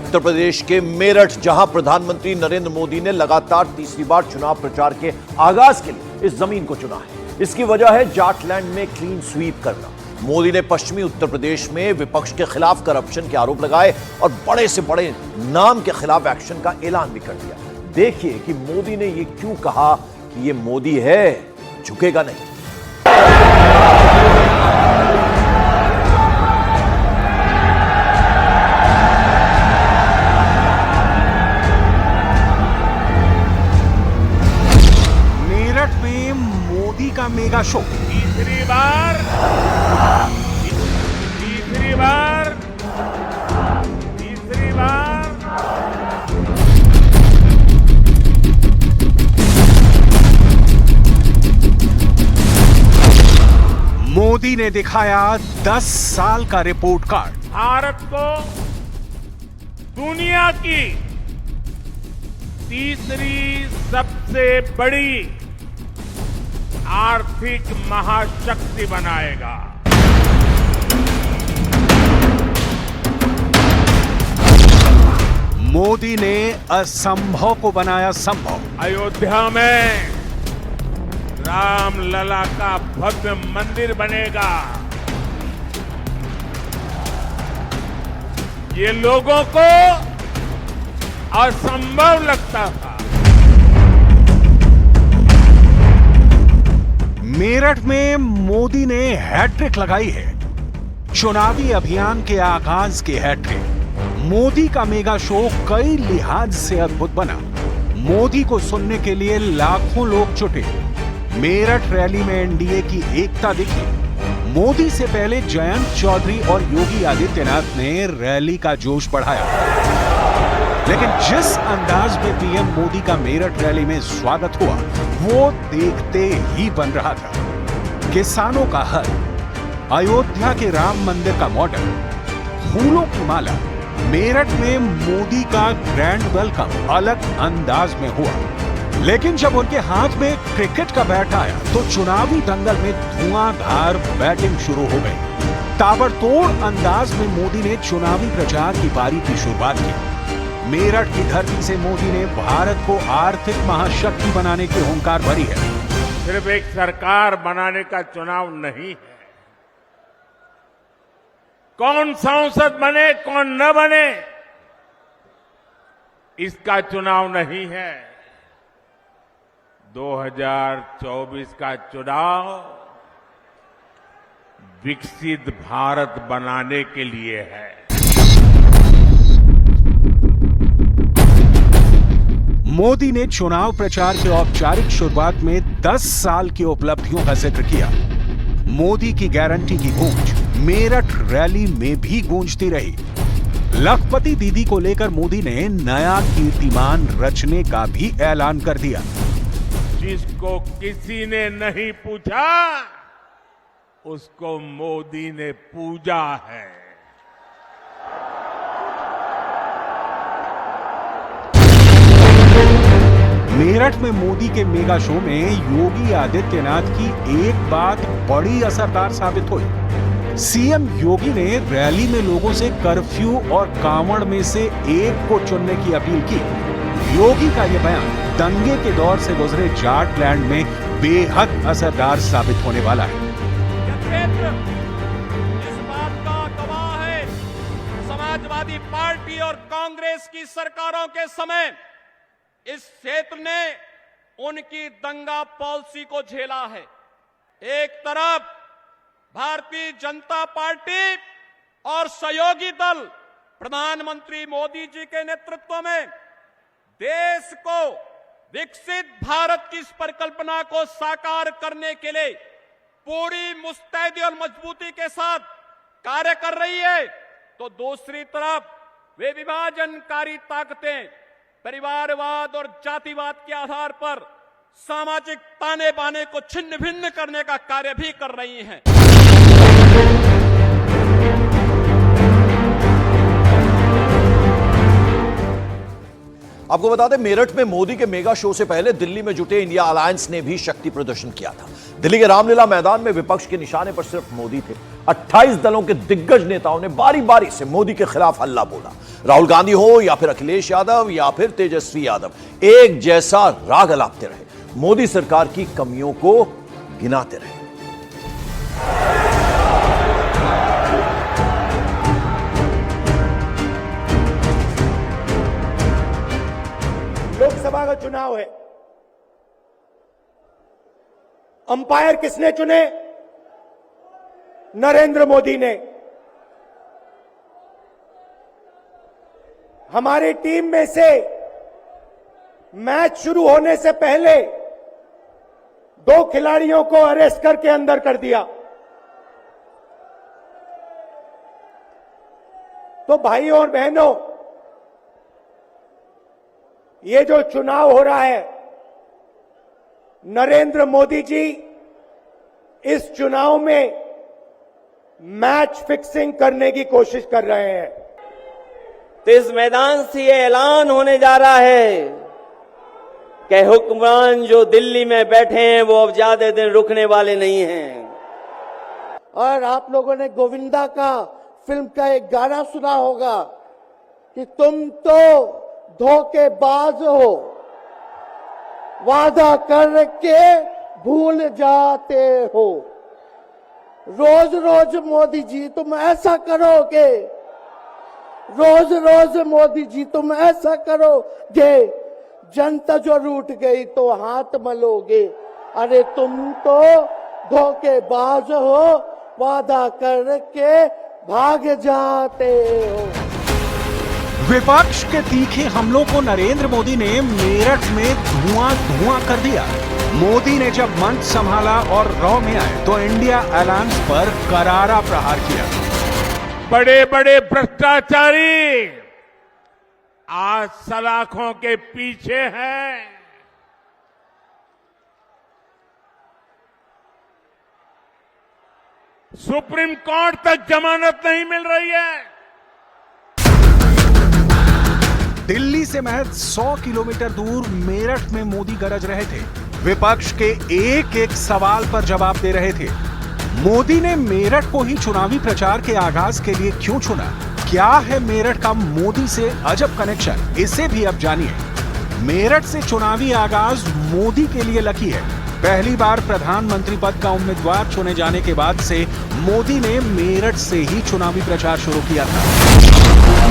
उत्तर प्रदेश के मेरठ, जहां प्रधानमंत्री नरेंद्र मोदी ने लगातार तीसरी बार चुनाव प्रचार के आगाज के लिए इस जमीन को चुना है। इसकी वजह है जाटलैंड में क्लीन स्वीप करना। मोदी ने पश्चिमी उत्तर प्रदेश में विपक्ष के खिलाफ करप्शन के आरोप लगाए और बड़े से बड़े नाम के खिलाफ एक्शन का ऐलान भी कर दिया। देखिए कि मोदी ने यह क्यों कहा कि यह मोदी है, झुकेगा नहीं। मोदी का मेगा शो तीसरी बार मोदी ने दिखाया 10 साल का रिपोर्ट कार्ड। भारत को दुनिया की तीसरी सबसे बड़ी आर्थिक महाशक्ति बनाएगा। मोदी ने असंभव को बनाया संभव। अयोध्या में रामलला का भव्य मंदिर बनेगा। ये लोगों को असंभव लगता था। मेरठ में मोदी ने हैट्रिक लगाई है। चुनावी अभियान के आगाज की हैट्रिक। मोदी का मेगा शो कई लिहाज से अद्भुत बना। मोदी को सुनने के लिए लाखों लोग जुटे। मेरठ रैली में एनडीए की एकता दिखी। मोदी से पहले जयंत चौधरी और योगी आदित्यनाथ ने रैली का जोश बढ़ाया। लेकिन जिस अंदाज में पीएम मोदी का मेरठ रैली में स्वागत हुआ, वो देखते ही बन रहा था। किसानों का हल, अयोध्या के राम मंदिर का मॉडल, फूलों की माला, मेरठ में मोदी का ग्रैंड वेलकम अलग अंदाज में हुआ। लेकिन जब उनके हाथ में क्रिकेट का बैट आया तो चुनावी दंगल में धुआंधार बैटिंग शुरू हो गई। ताबड़तोड़ अंदाज में मोदी ने चुनावी प्रचार की पारी की शुरुआत की। मेरठ की धरती से मोदी ने भारत को आर्थिक महाशक्ति बनाने की हुंकार भरी है। सिर्फ एक सरकार बनाने का चुनाव नहीं है। कौन सांसद बने कौन न बने, इसका चुनाव नहीं है। 2024 का चुनाव विकसित भारत बनाने के लिए है। मोदी ने चुनाव प्रचार की औपचारिक शुरुआत में 10 साल की उपलब्धियों का जिक्र किया। मोदी की गारंटी की गूंज मेरठ रैली में भी गूंजती रही। लखपति दीदी को लेकर मोदी ने नया कीर्तिमान रचने का भी ऐलान कर दिया। जिसको किसी ने नहीं पूछा, उसको मोदी ने पूजा है। मेरठ में मोदी के मेगा शो में योगी आदित्यनाथ की एक बात बड़ी असरदार साबित हुई। सीएम योगी ने रैली में लोगों से कर्फ्यू और कांवड़ में से एक को चुनने की अपील की। योगी का यह बयान दंगे के दौर से गुजरे जाटलैंड में बेहद असरदार साबित होने वाला है। इस बात का गवाह है, समाजवादी पार्टी और कांग्रेस की सरकारों के समय इस क्षेत्र ने उनकी दंगा पॉलिसी को झेला है। एक तरफ भारतीय जनता पार्टी और सहयोगी दल प्रधानमंत्री मोदी जी के नेतृत्व में देश को विकसित भारत की इस परिकल्पना को साकार करने के लिए पूरी मुस्तैदी और मजबूती के साथ कार्य कर रही है, तो दूसरी तरफ वे विभाजनकारी ताकतें परिवारवाद और जातिवाद के आधार पर सामाजिक ताने बाने को छिन्न भिन्न करने का कार्य भी कर रही हैं। आपको बता दें, मेरठ में मोदी के मेगा शो से पहले दिल्ली में जुटे इंडिया अलायंस ने भी शक्ति प्रदर्शन किया था। दिल्ली के रामलीला मैदान में विपक्ष के निशाने पर सिर्फ मोदी थे। 28 दलों के दिग्गज नेताओं ने बारी बारी से मोदी के खिलाफ हल्ला बोला। राहुल गांधी हो या फिर अखिलेश यादव या फिर तेजस्वी यादव, एक जैसा राग अलापते रहे, मोदी सरकार की कमियों को गिनाते रहे। लोकसभा का चुनाव है, अंपायर किसने चुने? नरेंद्र मोदी ने। हमारी टीम में से मैच शुरू होने से पहले 2 खिलाड़ियों को अरेस्ट करके अंदर कर दिया। तो भाइयों और बहनों, ये जो चुनाव हो रहा है, नरेंद्र मोदी जी इस चुनाव में मैच फिक्सिंग करने की कोशिश कर रहे हैं। तो इस मैदान से ये ऐलान होने जा रहा है कि हुक्मरान जो दिल्ली में बैठे हैं वो अब ज्यादा दिन रुकने वाले नहीं हैं। और आप लोगों ने गोविंदा का फिल्म का एक गाना सुना होगा कि तुम तो धोखेबाज हो, वादा करके भूल जाते हो। रोज रोज मोदी जी तुम ऐसा करोगे, रोज रोज मोदी जी तुम ऐसा करोगे, जनता जो रूठ गई तो हाथ मलोगे। अरे तुम तो धोखेबाज हो, वादा करके भाग जाते हो। विपक्ष के तीखे हमलों को नरेंद्र मोदी ने मेरठ में धुआं कर दिया। मोदी ने जब मंच संभाला और रॉ में आए तो इंडिया अलायंस पर करारा प्रहार किया। बड़े बड़े भ्रष्टाचारी आज सलाखों के पीछे हैं। सुप्रीम कोर्ट तक जमानत नहीं मिल रही है। दिल्ली से महज 100 किलोमीटर दूर मेरठ में मोदी गरज रहे थे। विपक्ष के एक एक सवाल पर जवाब दे रहे थे। मोदी ने मेरठ को ही चुनावी प्रचार के आगाज के लिए क्यों चुना? क्या है मेरठ का मोदी से अजब कनेक्शन? इसे भी अब जानिए। मेरठ से चुनावी आगाज मोदी के लिए लकी है। पहली बार प्रधानमंत्री पद का उम्मीदवार चुने जाने के बाद से मोदी ने मेरठ से ही चुनावी प्रचार शुरू किया था।